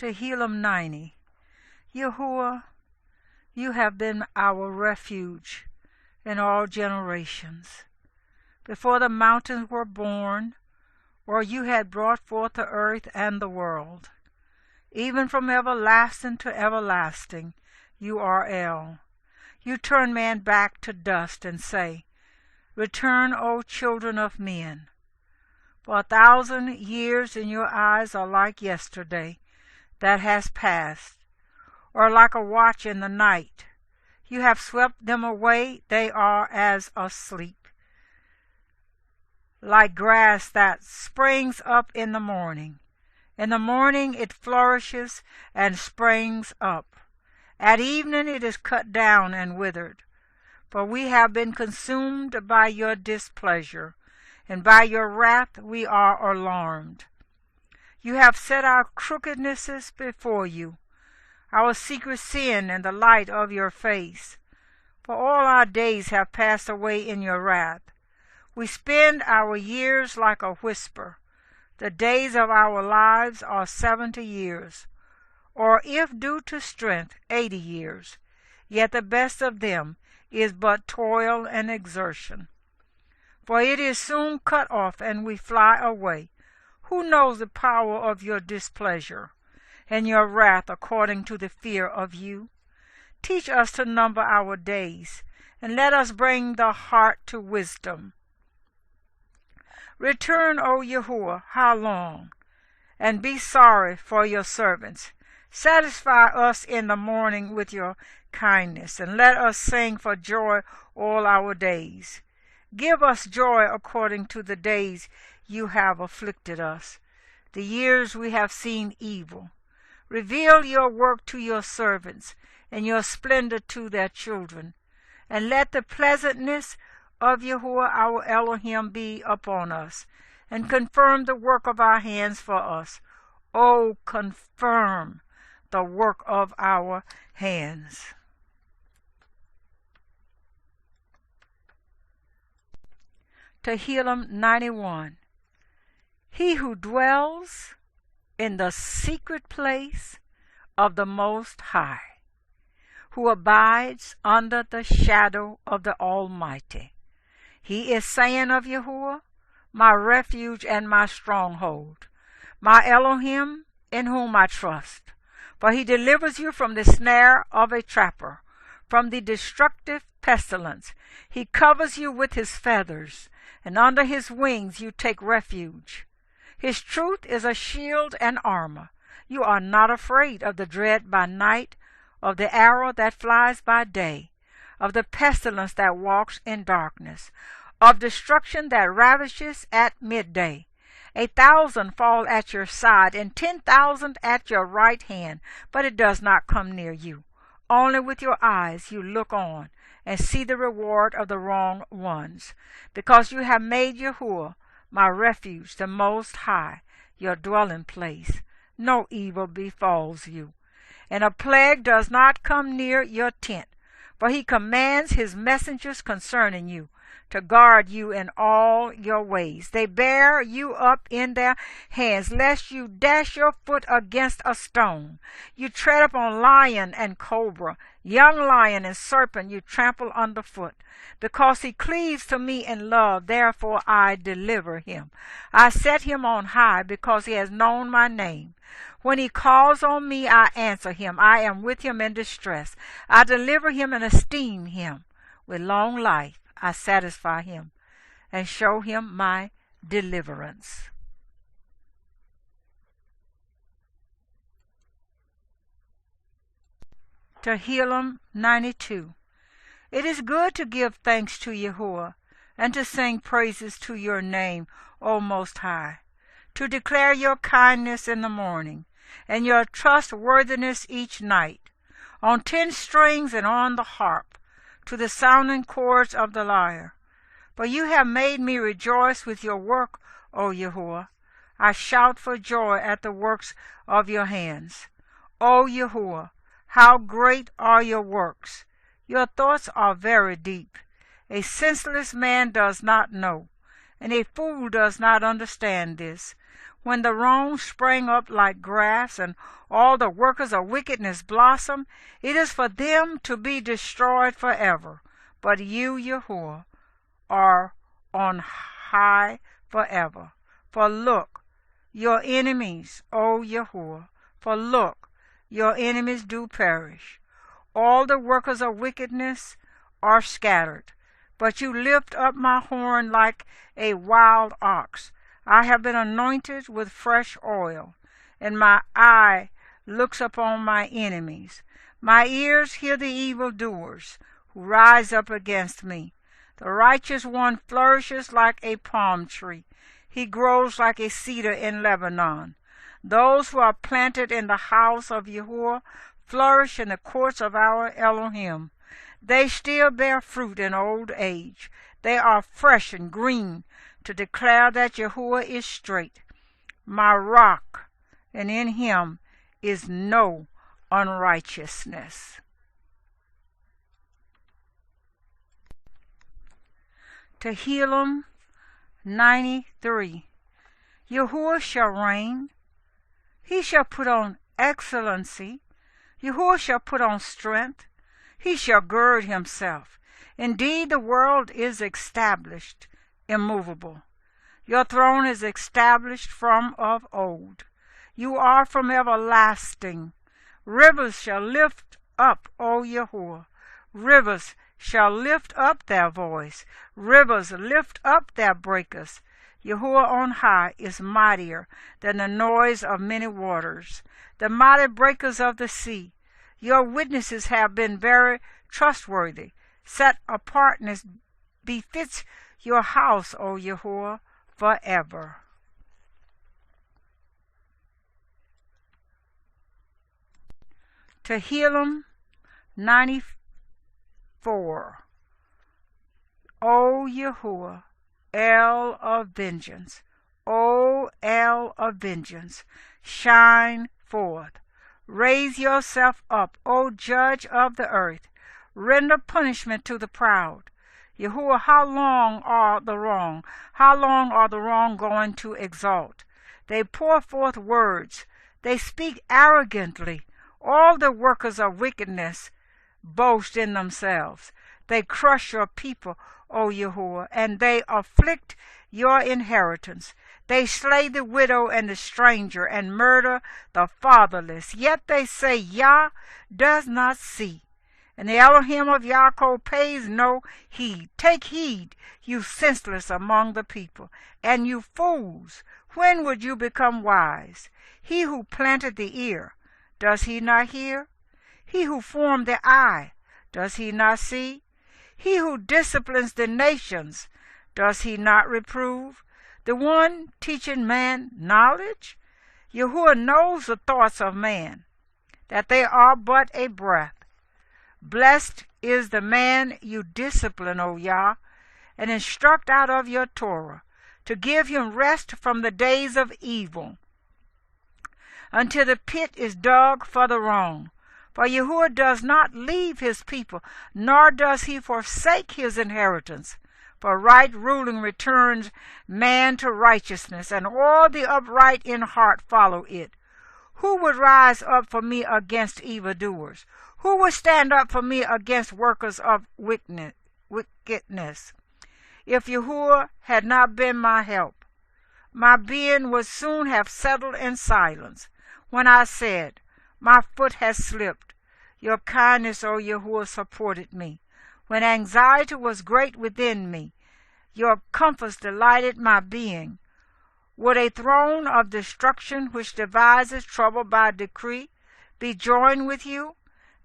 Tehillim 90. Yehua, you have been our refuge in all generations. Before the mountains were born, or you had brought forth the earth and the world, even from everlasting to everlasting, you are El. You turn man back to dust and say, Return, O children of men. For 1,000 years in your eyes are like yesterday that has passed, or like a watch in the night. You have swept them away, they are as asleep. Like grass that springs up in the morning. In the morning it flourishes and springs up. At evening it is cut down and withered. For we have been consumed by your displeasure, and by your wrath we are alarmed. You have set our crookednesses before you, our secret sin in the light of your face. For all our days have passed away in your wrath. We spend our years like a whisper. The days of our lives are 70 years, or if due to strength, 80 years. Yet the best of them is but toil and exertion. For it is soon cut off, and we fly away. Who knows the power of your displeasure, and your wrath according to the fear of you? Teach us to number our days, and let us bring the heart to wisdom. Return, O Yehua, how long? And be sorry for your servants. Satisfy us in the morning with your kindness, and let us sing for joy all our days. Give us joy according to the days you have afflicted us, the years we have seen evil. Reveal your work to your servants, and your splendor to their children. And let the pleasantness of Yehua our Elohim be upon us, and confirm the work of our hands for us. O confirm the work of our hands. Tehillim 91. He who dwells in the secret place of the Most High, who abides under the shadow of the Almighty. He is saying of Yehua, my refuge and my stronghold, my Elohim in whom I trust. For he delivers you from the snare of a trapper, from the destructive pestilence. He covers you with his feathers, and under his wings you take refuge. His truth is a shield and armor. You are not afraid of the dread by night, of the arrow that flies by day, of the pestilence that walks in darkness, of destruction that ravishes at midday. 1,000 fall at your side, and 10,000 at your right hand, but it does not come near you. Only with your eyes you look on, and see the reward of the wrong ones, because you have made Yehua, my refuge, the Most High, your dwelling place. No evil befalls you, and a plague does not come near your tent, for he commands his messengers concerning you, to guard you in all your ways. They bear you up in their hands, lest you dash your foot against a stone. You tread upon lion and cobra, young lion and serpent you trample underfoot. Because he cleaves to me in love, therefore I deliver him. I set him on high, because he has known my name. When he calls on me, I answer him. I am with him in distress. I deliver him and esteem him. With long life I satisfy him, and show him my deliverance. Tehillim 92. It is good to give thanks to Yehua, and to sing praises to your name, O Most High, to declare your kindness in the morning, and your trustworthiness each night, on 10 strings and on the harp, to the sounding chords of the lyre. For you have made me rejoice with your work, O Yehua. I shout for joy at the works of your hands. O Yehua, how great are your works! Your thoughts are very deep. A senseless man does not know, and a fool does not understand this. when the wrong spring up like grass, and all the workers of wickedness blossom, it is for them to be destroyed forever. But you, Yahweh, are on high forever. For look, your enemies, O Yahweh, for look, your enemies do perish. All the workers of wickedness are scattered. But you lift up my horn like a wild ox. I have been anointed with fresh oil, and my eye looks upon my enemies. My ears hear the evildoers who rise up against me. The righteous one flourishes like a palm tree. He grows like a cedar in Lebanon. Those who are planted in the house of Yahweh flourish in the courts of our Elohim. They still bear fruit in old age. They are fresh and green to declare that Yahweh is straight, my rock, and in him is no unrighteousness. Tehillim 93. Yahweh shall reign. He shall put on excellency. Yahweh shall put on strength. He shall gird himself. Indeed, the world is established, immovable. Your throne is established from of old. You are from everlasting. Rivers shall lift up, O Yahweh. Rivers shall lift up their voice. Rivers lift up their breakers. Yahweh on high is mightier than the noise of many waters, the mighty breakers of the sea. Your witnesses have been very trustworthy. Set apartness befits your house, O Yahweh, forever. Tehillim 94. O Yahweh, El of vengeance, O El of vengeance, shine forth. Raise yourself up, O judge of the earth. Render punishment to the proud. Yahweh, how long are the wrong? How long are the wrong going to exalt? They pour forth words. They speak arrogantly. All the workers of wickedness boast in themselves. They crush your people, O Yahweh, and they afflict your inheritance. They slay the widow and the stranger, and murder the fatherless. Yet they say, Yah does not see, and the Elohim of Yaakov pays no heed. Take heed, you senseless among the people, and you fools. When would you become wise? He who planted the ear, does he not hear? He who formed the eye, does he not see? He who disciplines the nations, does he not reprove? The one teaching man knowledge? Yahweh knows the thoughts of man, that they are but a breath. Blessed is the man you discipline, O Yah, and instruct out of your Torah, to give him rest from the days of evil, until the pit is dug for the wrong. For Yahweh does not leave his people, nor does he forsake his inheritance. For right ruling returns man to righteousness, and all the upright in heart follow it. Who would rise up for me against evildoers? Who would stand up for me against workers of wickedness? If Yahweh had not been my help, my being would soon have settled in silence. When I said, my foot has slipped, your kindness, O Yahweh, supported me. When anxiety was great within me, your comforts delighted my being. Would a throne of destruction which devises trouble by decree be joined with you?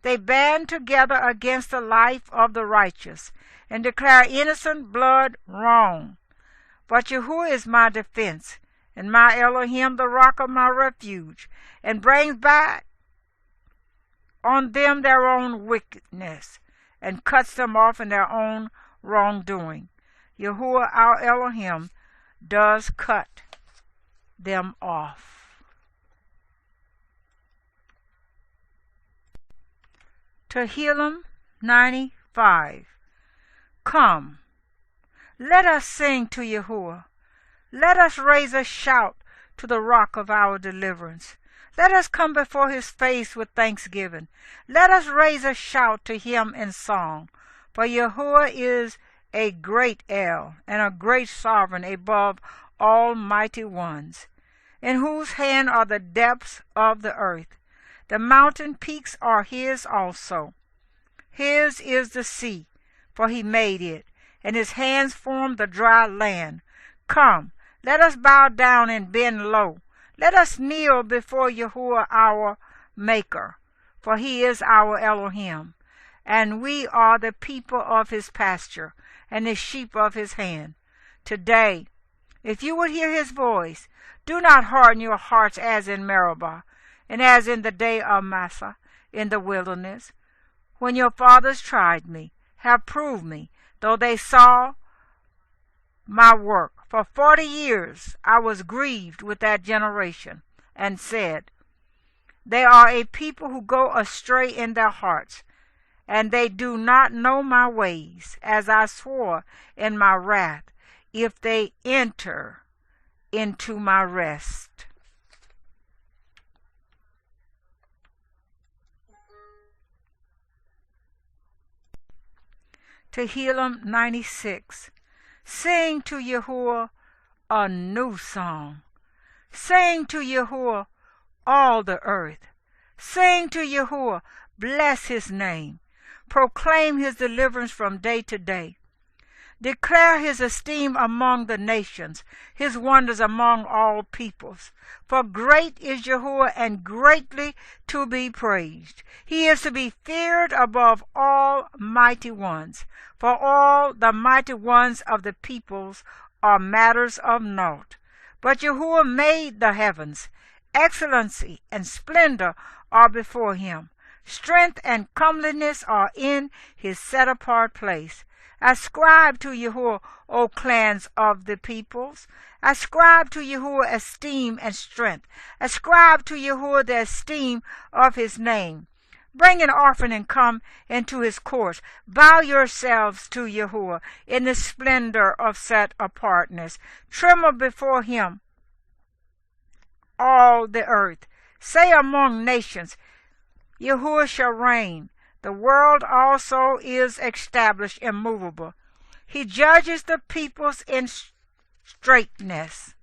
They band together against the life of the righteous, and declare innocent blood wrong. But Yahweh is my defense, and my Elohim the rock of my refuge, and brings back on them their own wickedness, and cuts them off in their own wrongdoing. Yahweh our Elohim does cut them off. Tehillim 95. Come, let us sing to Yahweh. Let us raise a shout to the rock of our deliverance. Let us come before his face with thanksgiving. Let us raise a shout to him in song. For Yahweh is a great El, and a great sovereign above all mighty ones, in whose hand are the depths of the earth. The mountain peaks are his also. His is the sea, for he made it, and his hands formed the dry land. Come, let us bow down and bend low. Let us kneel before Yahweh our Maker, for he is our Elohim, and we are the people of his pasture, and the sheep of his hand. Today, if you would hear his voice, do not harden your hearts as in Meribah, and as in the day of Massah in the wilderness, when your fathers tried me, have proved me, though they saw my work. For 40 years I was grieved with that generation, and said, they are a people who go astray in their hearts, and they do not know my ways, as I swore in my wrath, if they enter into my rest. Tehillim 96. Sing to Yahweh a new song. Sing to Yahweh all the earth. Sing to Yahweh, bless his name. Proclaim his deliverance from day to day. Declare his esteem among the nations, his wonders among all peoples. For great is Yahweh, and greatly to be praised. He is to be feared above all mighty ones. For all the mighty ones of the peoples are matters of naught. But Yahweh made the heavens. Excellency and splendor are before him. Strength and comeliness are in his set-apart place. Ascribe to Yahweh, O clans of the peoples. Ascribe to Yahweh esteem and strength. Ascribe to Yahweh the esteem of his name. Bring an offering and come into his courts. Bow yourselves to Yahweh in the splendor of set-apartness. Tremble before him, all the earth. Say among nations, Yahweh shall reign. The world also is established immovable. He judges the peoples in straightness.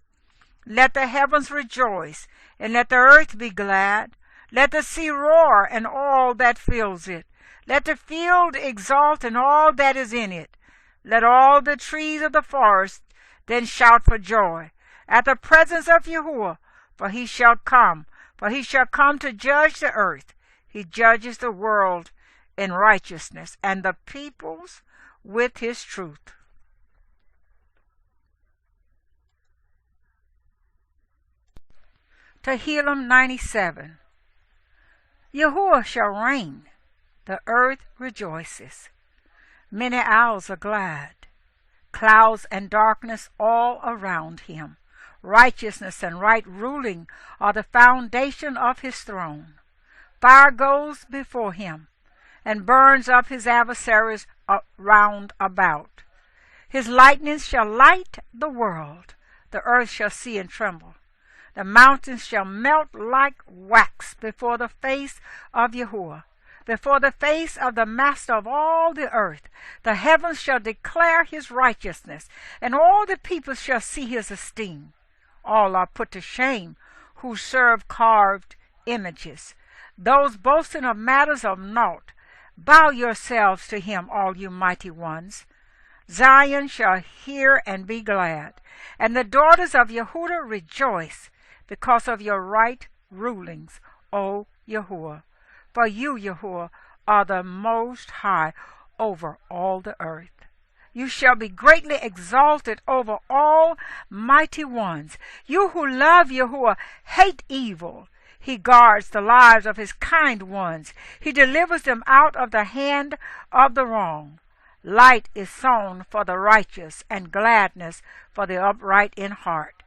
Let the heavens rejoice, and let the earth be glad. Let the sea roar, and all that fills it. Let the field exult, and all that is in it. Let all the trees of the forest then shout for joy at the presence of Yahweh, for he shall come. For he shall come to judge the earth. He judges the world in righteousness, and the peoples with his truth. Tehillim 97. Yahweh shall reign, the earth rejoices. Many owls are glad, clouds and darkness all around him. Righteousness and right ruling are the foundation of his throne. Fire goes before him, and burns up his adversaries round about. His lightnings shall light the world. The earth shall see and tremble. The mountains shall melt like wax before the face of Yahweh, before the face of the Master of all the earth. The heavens shall declare his righteousness, and all the people shall see his esteem. All are put to shame who serve carved images, those boasting of matters of naught. Bow yourselves to him, all you mighty ones. Zion shall hear and be glad, and the daughters of Yehudah rejoice because of your right rulings, O Yahuwah. For you, Yahuwah, are the most high over all the earth. You shall be greatly exalted over all mighty ones. You who love Yahuwah hate evil. He guards the lives of his kind ones. He delivers them out of the hand of the wrong. Light is sown for the righteous, and gladness for the upright in heart.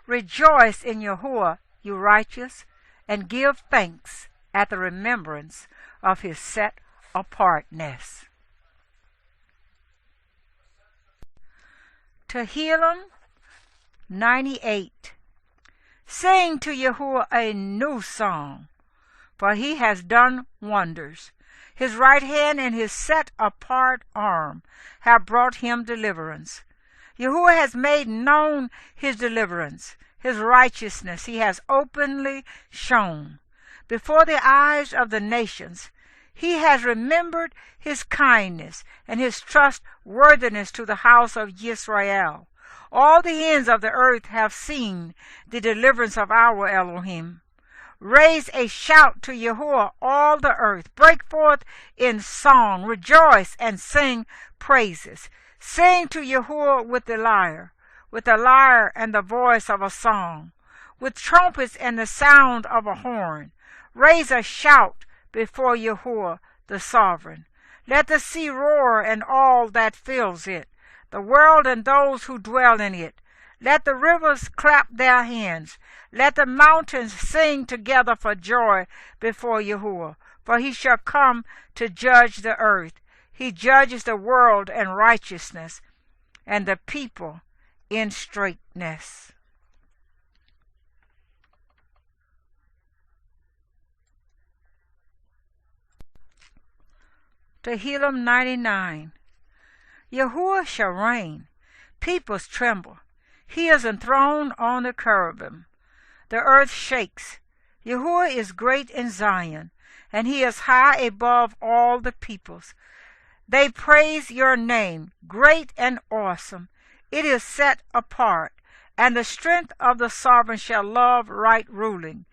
Rejoice in Yahuwah, you righteous, and give thanks at the remembrance of his set apartness. Tehillim 98. Sing to Yahweh a new song, for he has done wonders. His right hand and his set-apart arm have brought him deliverance. Yahweh has made known his deliverance. His righteousness he has openly shown. Before the eyes of the nations, he has remembered his kindness and his trustworthiness to the house of Israel. All the ends of the earth have seen the deliverance of our Elohim. Raise a shout to Yahweh, all the earth. Break forth in song. Rejoice and sing praises. Sing to Yahweh with the lyre and the voice of a song, with trumpets and the sound of a horn. Raise a shout before Yahweh the sovereign. Let the sea roar and all that fills it, the world and those who dwell in it. Let the rivers clap their hands. Let the mountains sing together for joy before Yahweh, for he shall come to judge the earth. He judges the world in righteousness and the people in straightness. Tehillim 99. Yahweh shall reign, peoples tremble. He is enthroned on the cherubim. The earth shakes. Yahweh is great in Zion, and he is high above all the peoples. They praise your name, great and awesome. It is set apart, and the strength of the sovereign shall love right ruling.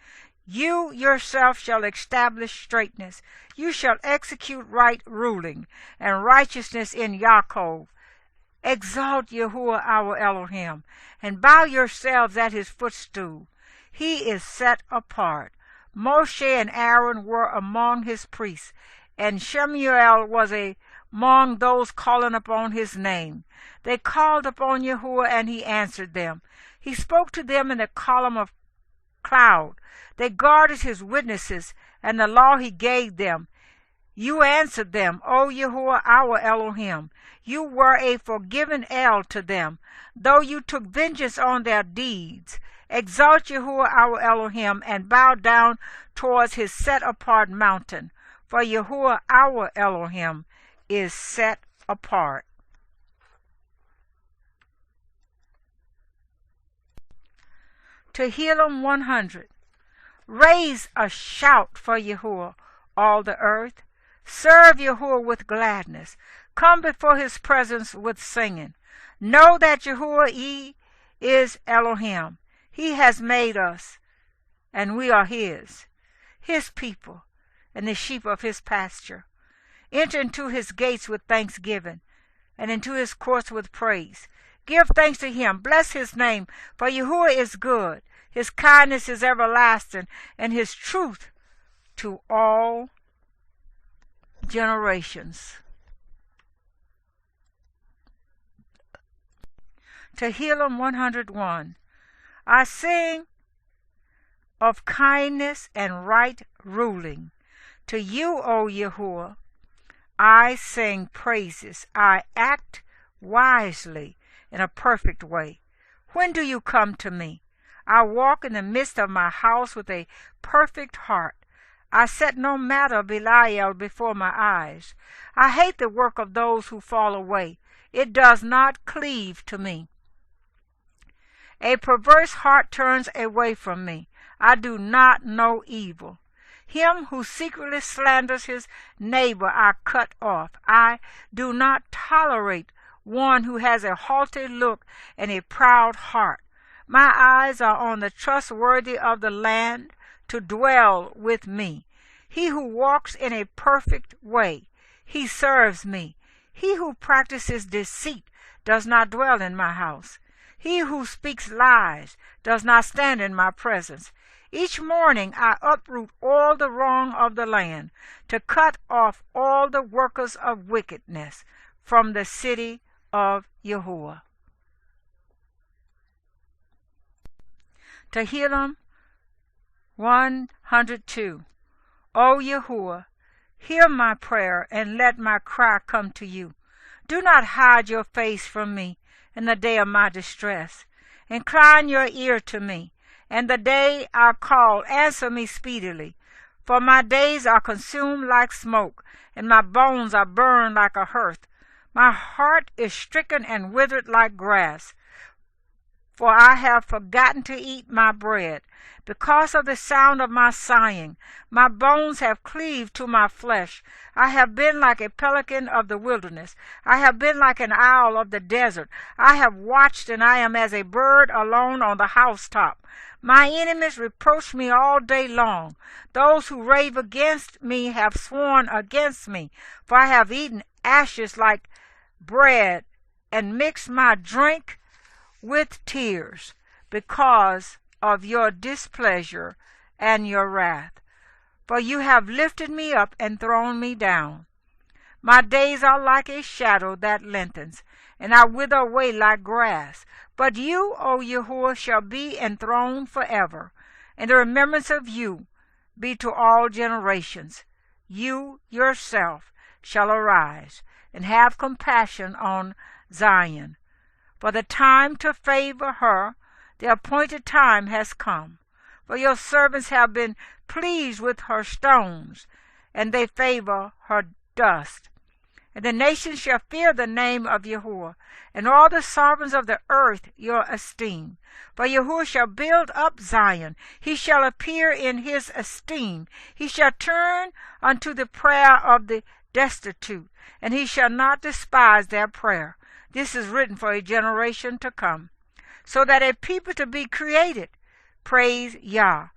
You yourself shall establish straightness. You shall execute right ruling and righteousness in Yaakov. Exalt Yahweh our Elohim, and bow yourselves at his footstool. He is set apart. Moshe and Aaron were among his priests, and Shemuel was among those calling upon his name. They called upon Yahweh, and he answered them. He spoke to them in the column of cloud. They guarded his witnesses and the law he gave them. You answered them, O Yahweh our Elohim. You were a forgiven El to them, though you took vengeance on their deeds. Exalt Yahweh our Elohim, and bow down towards his set-apart mountain, for Yahweh our Elohim is set apart. Tehillim 100. Raise a shout for Yahweh, all the earth. Serve Yahweh with gladness. Come before his presence with singing. Know that Yahweh he is Elohim. He has made us, and we are his people, and the sheep of his pasture. Enter into his gates with thanksgiving, and into his courts with praise. Give thanks to him. Bless his name, for Yahweh is good. His kindness is everlasting, and his truth to all generations. Tehillim 101. I sing of kindness and right ruling. To you, O Yahweh, I sing praises. I act wisely in a perfect way. When do you come to me? I walk in the midst of my house with a perfect heart. I set no matter of Belial before my eyes. I hate the work of those who fall away. It does not cleave to me. A perverse heart turns away from me. I do not know evil. Him who secretly slanders his neighbor I cut off. I do not tolerate one who has a haughty look and a proud heart. My eyes are on the trustworthy of the land to dwell with me. He who walks in a perfect way, he serves me. He who practices deceit does not dwell in my house. He who speaks lies does not stand in my presence. Each morning I uproot all the wrong of the land, to cut off all the workers of wickedness from the city of Yahweh. Tehillim 102. O Yahweh, hear my prayer and let my cry come to you. Do not hide your face from me in the day of my distress. Incline your ear to me and the day I call, answer me speedily. For my days are consumed like smoke, and my bones are burned like a hearth. My heart is stricken and withered like grass, for I have forgotten to eat my bread. Because of the sound of my sighing, my bones have cleaved to my flesh. I have been like a pelican of the wilderness. I have been like an owl of the desert. I have watched, and I am as a bird alone on the housetop. My enemies reproach me all day long. Those who rave against me have sworn against me, for I have eaten ashes like bread and mixed my drink with tears because of your displeasure and your wrath. For you have lifted me up and thrown me down. My days are like a shadow that lengthens, and I wither away like grass. But you, O Yahweh, shall be enthroned forever, and the remembrance of you be to all generations. You yourself shall arise and have compassion on Zion. For the time to favor her, the appointed time has come. For your servants have been pleased with her stones, and they favor her dust. And the nations shall fear the name of Yahweh, and all the sovereigns of the earth your esteem. For Yahweh shall build up Zion, he shall appear in his esteem. He shall turn unto the prayer of the destitute, and he shall not despise their prayer. This is written for a generation to come, so that a people to be created praise Yah.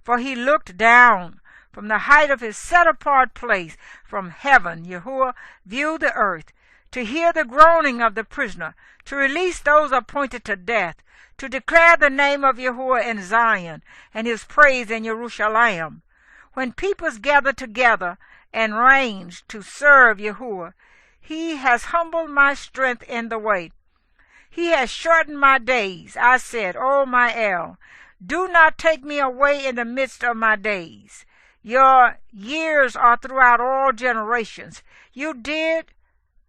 For he looked down from the height of his set-apart place. From heaven Yahuwah viewed the earth, to hear the groaning of the prisoner, to release those appointed to death, to declare the name of Yahuwah in Zion, and his praise in Jerusalem. When peoples gather together and range to serve Yahuwah, he has humbled my strength in the way. He has shortened my days. I said, O my El, do not take me away in the midst of my days. Your years are throughout all generations. You did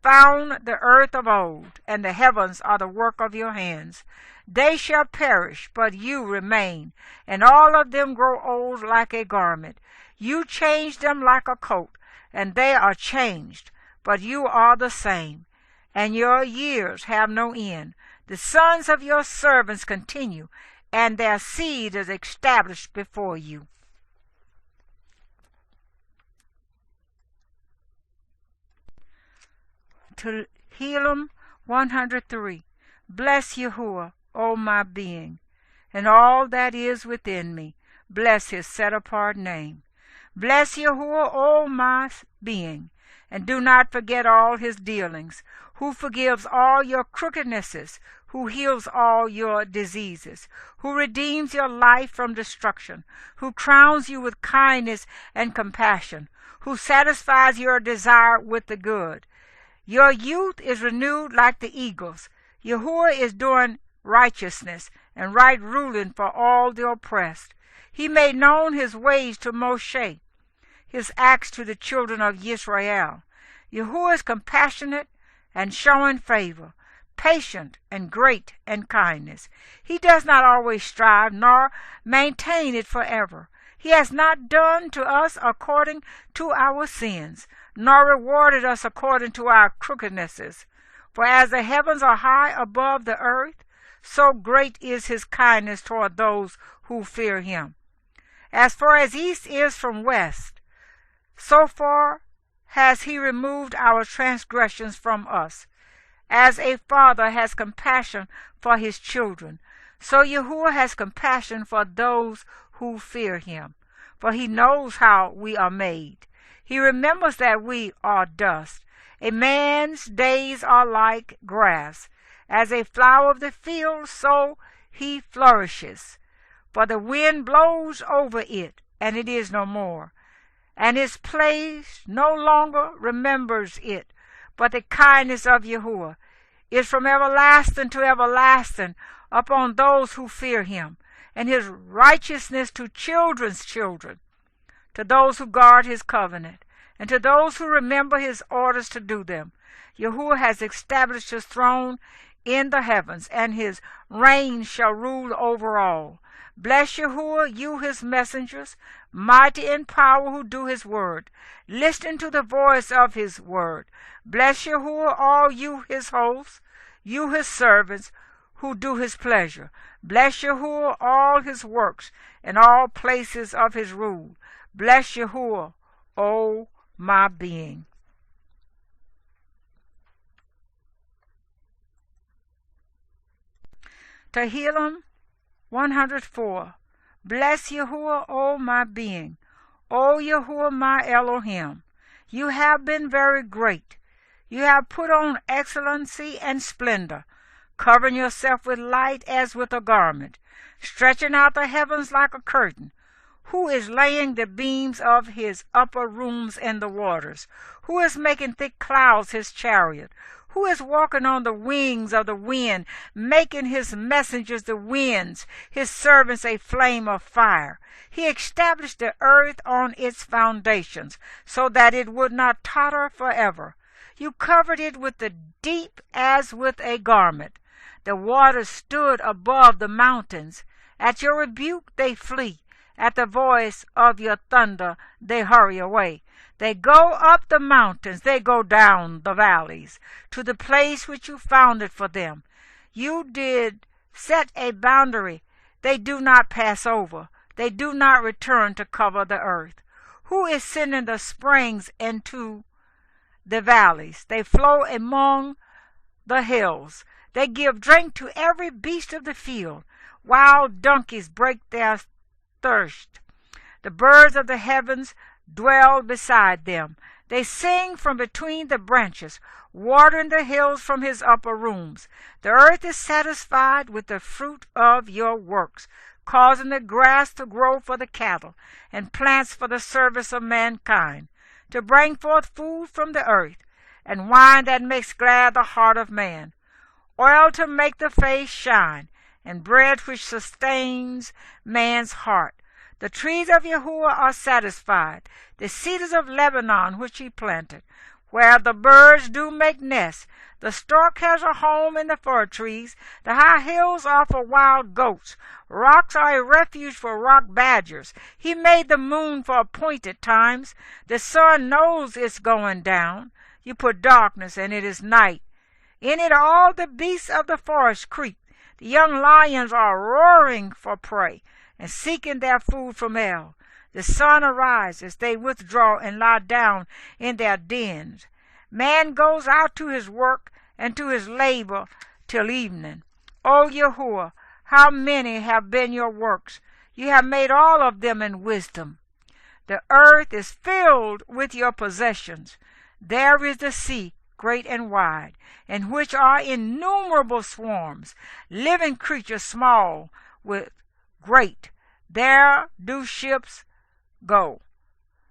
found the earth of old, and the heavens are the work of your hands. They shall perish, but you remain, and all of them grow old like a garment. You change them like a coat, and they are changed, but you are the same, and your years have no end. The sons of your servants continue, and their seed is established before you. Tehillim 103. Bless Yahuwah, O my being, and all that is within me. Bless his set-apart name. Bless Yahuwah, O my being, and do not forget all his dealings, who forgives all your crookednesses, who heals all your diseases, who redeems your life from destruction, who crowns you with kindness and compassion, who satisfies your desire with the good. Your youth is renewed like the eagles. Yahuwah is doing righteousness and right ruling for all the oppressed. He made known his ways to Moshe, his acts to the children of Israel. Yahuwah is compassionate and showing favor, patient and great in kindness. He does not always strive, nor maintain it forever. He has not done to us according to our sins, nor rewarded us according to our crookednesses. For as the heavens are high above the earth, so great is his kindness toward those who fear him. As far as east is from west, so far has he removed our transgressions from us. As a father has compassion for his children, so Yahuwah has compassion for those who fear him. For he knows how we are made. He remembers that we are dust. A man's days are like grass. As a flower of the field, so he flourishes. For the wind blows over it, and it is no more, and his place no longer remembers it. But the kindness of Yahuwah is from everlasting to everlasting upon those who fear him, and his righteousness to children's children, to those who guard his covenant, and to those who remember his orders to do them. Yahuwah has established his throne in the heavens, and his reign shall rule over all. Bless Yahweh, you his messengers, mighty in power who do his word. Listen to the voice of his word. Bless Yahweh, all you his hosts, you his servants who do his pleasure. Bless Yahweh, all his works, and all places of his rule. Bless Yahweh, O my being. Tehillim 104. Bless Yahweh, O my being. O Yahweh, my Elohim. You have been very great. You have put on excellency and splendor, covering yourself with light as with a garment, stretching out the heavens like a curtain. Who is laying the beams of his upper rooms in the waters? Who is making thick clouds his chariot? Who is walking on the wings of the wind, making his messengers the winds, his servants a flame of fire? He established the earth on its foundations, so that it would not totter forever. You covered it with the deep as with a garment. The waters stood above the mountains. At your rebuke they flee. At the voice of your thunder they hurry away. They go up the mountains, they go down the valleys, to the place which you founded for them. You did set a boundary. They do not pass over. They do not return to cover the earth. Who is sending the springs into the valleys? They flow among the hills. They give drink to every beast of the field. Wild donkeys break their thirst. The birds of the heavens dwell beside them. They sing from between the branches, watering the hills from his upper rooms. The earth is satisfied with the fruit of your works, causing the grass to grow for the cattle, and plants for the service of mankind, to bring forth food from the earth, and wine that makes glad the heart of man, oil to make the face shine, and bread which sustains man's heart. The trees of Yahweh are satisfied, the cedars of Lebanon which he planted, where the birds do make nests. The stork has a home in the fir trees. The high hills are for wild goats. Rocks are a refuge for rock badgers. He made the moon for appointed times. The sun knows it's going down. You put darkness, and it is night. In it all the beasts of the forest creep. The young lions are roaring for prey, and seeking their food from El. The sun arises, they withdraw and lie down in their dens. Man goes out to his work and to his labor till evening. O Yahweh, how many have been your works? You have made all of them in wisdom. The earth is filled with your possessions. There is the sea, great and wide, in which are innumerable swarms, living creatures small with great. There do ships go.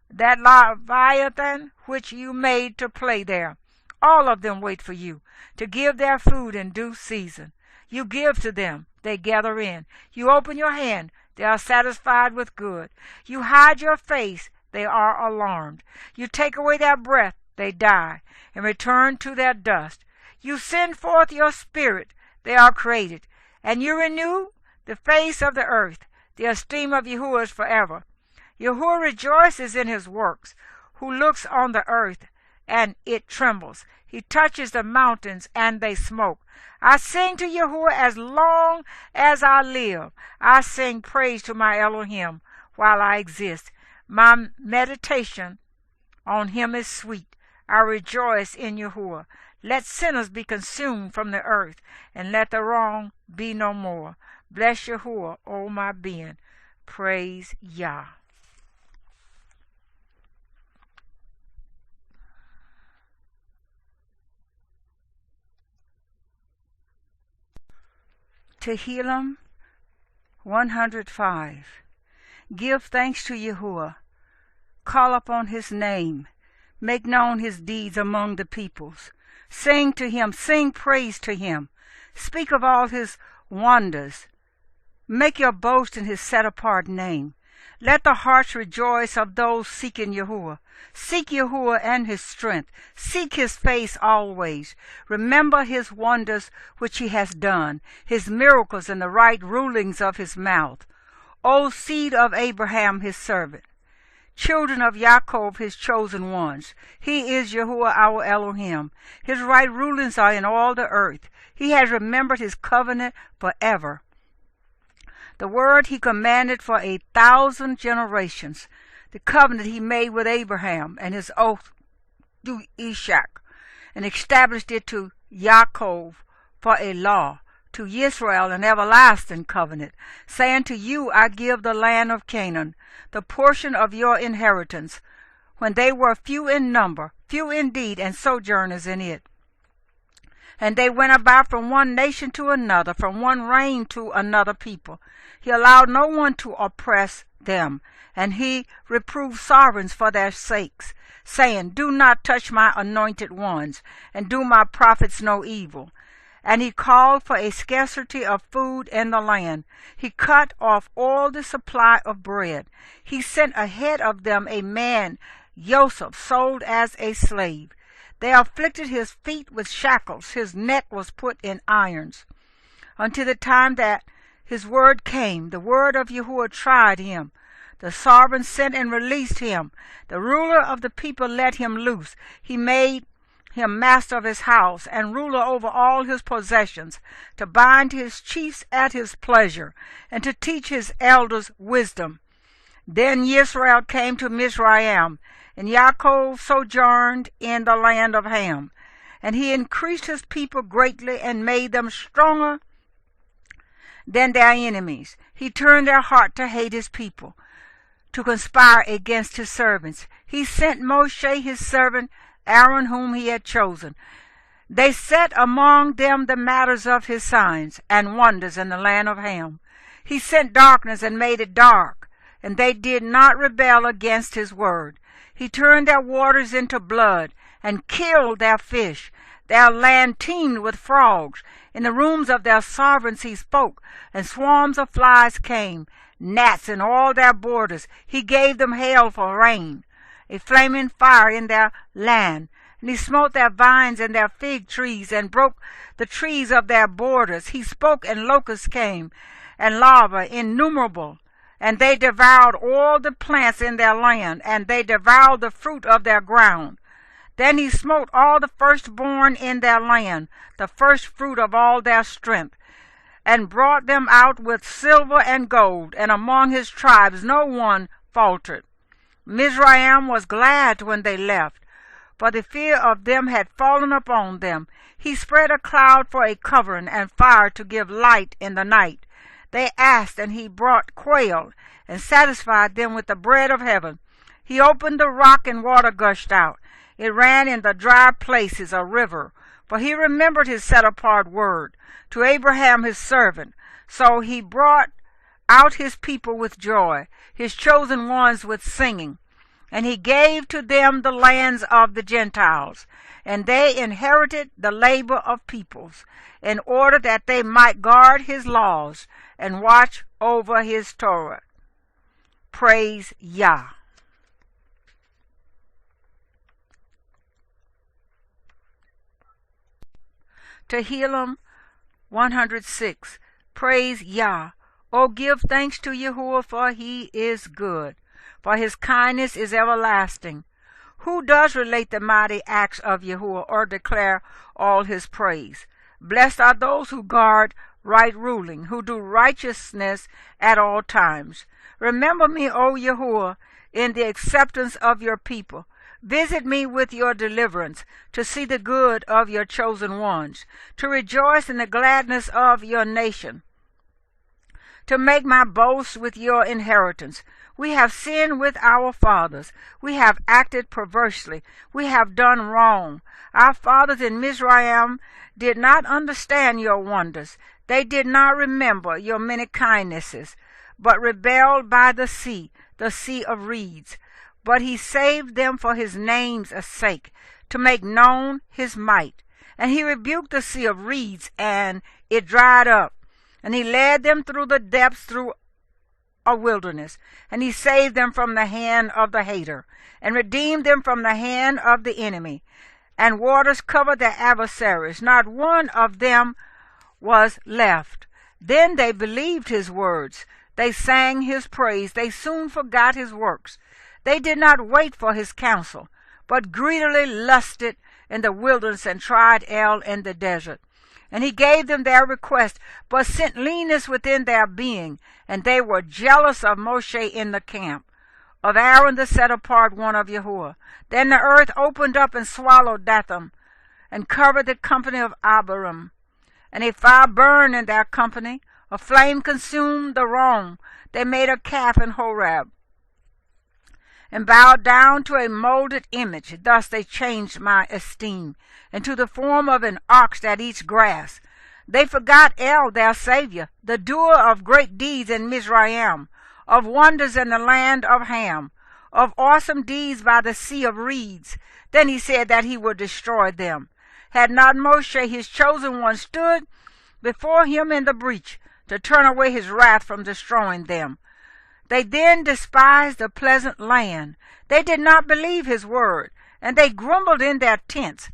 That Leviathan which you made to play there, all of them wait for you, to give their food in due season. You give to them, they gather in. You open your hand, they are satisfied with good. You hide your face, they are alarmed. You take away their breath, they die, and return to their dust. You send forth your spirit, they are created, and you renew the face of the earth. The esteem of Yahuwah is forever. Yahuwah rejoices in his works, who looks on the earth, and it trembles. He touches the mountains, and they smoke. I sing to Yahuwah as long as I live. I sing praise to my Elohim while I exist. My meditation on him is sweet. I rejoice in Yahuwah. Let sinners be consumed from the earth, and let the wrong be no more. Bless Yahuwah, O my being. Praise Yah. Tehillim 105. Give thanks to Yahuwah. Call upon his name. Make known his deeds among the peoples. Sing to him, sing praise to him. Speak of all his wonders. Make your boast in his set-apart name. Let the hearts rejoice of those seeking Yahweh. Seek Yahweh and his strength. Seek his face always. Remember his wonders which he has done, his miracles and the right rulings of his mouth. O seed of Abraham his servant, children of Jacob his chosen ones. He is Yahweh our Elohim. His right rulings are in all the earth. He has remembered his covenant forever. The word he commanded for 1,000 generations, the covenant he made with Abraham and his oath to Ishak, and established it to Jacob for a law, to Israel an everlasting covenant, saying, to you I give the land of Canaan, the portion of your inheritance, when they were few in number, few indeed, and sojourners in it. And they went about from one nation to another, from one reign to another people. He allowed no one to oppress them, and he reproved sovereigns for their sakes, saying, do not touch my anointed ones, and do my prophets no evil. And he called for a scarcity of food in the land. He cut off all the supply of bread. He sent ahead of them a man, Joseph, sold as a slave. They afflicted his feet with shackles. His neck was put in irons. Until the time that his word came, the word of Yahuwah tried him. The sovereign sent and released him. The ruler of the people let him loose. He made him master of his house and ruler over all his possessions, to bind his chiefs at his pleasure, and to teach his elders wisdom. Then Israel came to Mizraim, and Jacob sojourned in the land of Ham. And he increased his people greatly and made them stronger than their enemies. He turned their heart to hate his people, to conspire against his servants. He sent Moshe his servant, Aaron whom he had chosen. They set among them the matters of his signs and wonders in the land of Ham. He sent darkness and made it dark, and they did not rebel against his word. He turned their waters into blood and killed their fish. Their land teemed with frogs. In the rooms of their sovereigns he spoke, and swarms of flies came, gnats in all their borders. He gave them hail for rain, a flaming fire in their land. And he smote their vines and their fig trees, and broke the trees of their borders. He spoke, and locusts came, and lava innumerable. And they devoured all the plants in their land, and they devoured the fruit of their ground. Then he smote all the firstborn in their land, the first fruit of all their strength, and brought them out with silver and gold, and among his tribes no one faltered. Mizraim was glad when they left, for the fear of them had fallen upon them. He spread a cloud for a covering, and fire to give light in the night. They asked, and he brought quail, and satisfied them with the bread of heaven. He opened the rock, and water gushed out. It ran in the dry places, a river. For he remembered his set-apart word to Abraham his servant. So he brought out his people with joy, his chosen ones with singing. And he gave to them the lands of the Gentiles, and they inherited the labor of peoples, in order that they might guard his laws and watch over his Torah. Praise Yah. Tehillim 106. Praise Yah. O give thanks to Yahuwah, for he is good, for his kindness is everlasting. Who does relate the mighty acts of Yahuwah, or declare all his praise? Blessed are those who guard right ruling, who do righteousness at all times. Remember me, O Yahuwah, in the acceptance of your people. Visit me with your deliverance, to see the good of your chosen ones, to rejoice in the gladness of your nation, to make my boast with your inheritance. We have sinned with our fathers. We have acted perversely. We have done wrong. Our fathers in Mizraim did not understand your wonders. They did not remember your many kindnesses, but rebelled by the sea of reeds. But he saved them for his name's sake, to make known his might. And he rebuked the sea of reeds, and it dried up. And he led them through the depths, through a wilderness, and he saved them from the hand of the hater, and redeemed them from the hand of the enemy. And waters covered their adversaries. Not one of them was left. Then they believed his words. They sang his praise. They soon forgot his works. They did not wait for his counsel, but greedily lusted in the wilderness and tried El in the desert. And he gave them their request, but sent leanness within their being, and they were jealous of Moshe in the camp, of Aaron the set apart one of Yahweh. Then the earth opened up and swallowed Dathan, and covered the company of Abiram. And a fire burned in their company, a flame consumed the wrong. They made a calf in Horeb, and bowed down to a molded image. Thus they changed my esteem into the form of an ox that eats grass. They forgot El, their Savior, the doer of great deeds in Mizraim, of wonders in the land of Ham, of awesome deeds by the sea of reeds. Then he said that he would destroy them. Had not Moshe, his chosen one, stood before him in the breach to turn away his wrath from destroying them. They then despised the pleasant land. They did not believe his word, and they grumbled in their tents.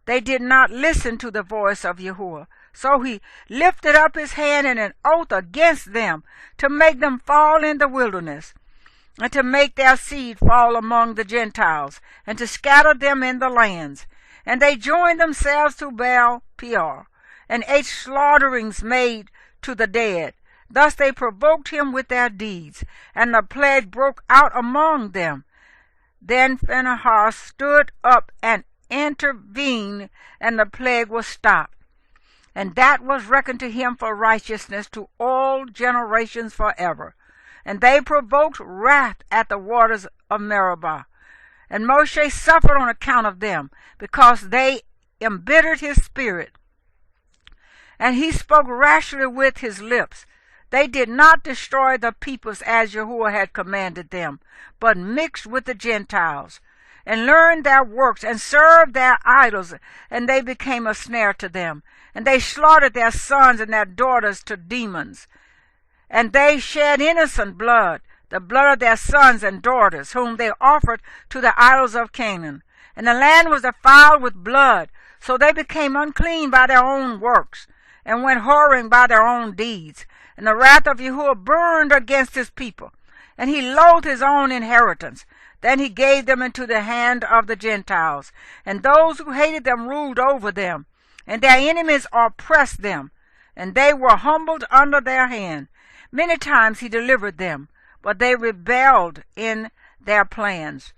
They did not listen to the voice of Yahweh. So he lifted up his hand in an oath against them, to make them fall in the wilderness, and to make their seed fall among the Gentiles, and to scatter them in the lands. And they joined themselves to Baal Peor, and ate slaughterings made to the dead. Thus they provoked him with their deeds, and the plague broke out among them. Then Phinehas stood up and intervened, and the plague was stopped. And that was reckoned to him for righteousness to all generations forever. And they provoked wrath at the waters of Meribah. And Moshe suffered on account of them, because they embittered his spirit. And he spoke rashly with his lips. They did not destroy the peoples as Yahuwah had commanded them, but mixed with the Gentiles, and learned their works, and served their idols, and they became a snare to them. And they slaughtered their sons and their daughters to demons. And they shed innocent blood, the blood of their sons and daughters, whom they offered to the idols of Canaan. And the land was defiled with blood, so they became unclean by their own works, and went whoring by their own deeds. And the wrath of Yahuwah burned against his people, and he loathed his own inheritance. Then he gave them into the hand of the Gentiles, and those who hated them ruled over them, and their enemies oppressed them, and they were humbled under their hand. Many times he delivered them, but they rebelled in their plans.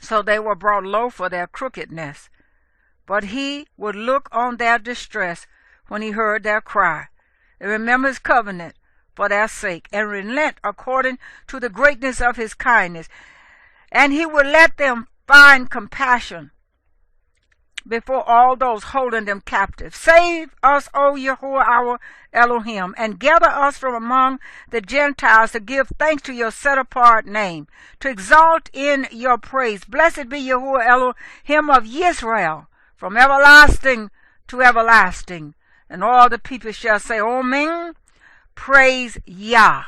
So they were brought low for their crookedness. But he would look on their distress when he heard their cry, and remember his covenant for their sake, and relent according to the greatness of his kindness. And he would let them find compassion before all those holding them captive. Save us, O Yahuwah our Elohim, and gather us from among the Gentiles to give thanks to your set-apart name, to exalt in your praise. Blessed be Yahuwah Elohim of Yisrael, from everlasting to everlasting. And all the people shall say, Amen. Praise Yah.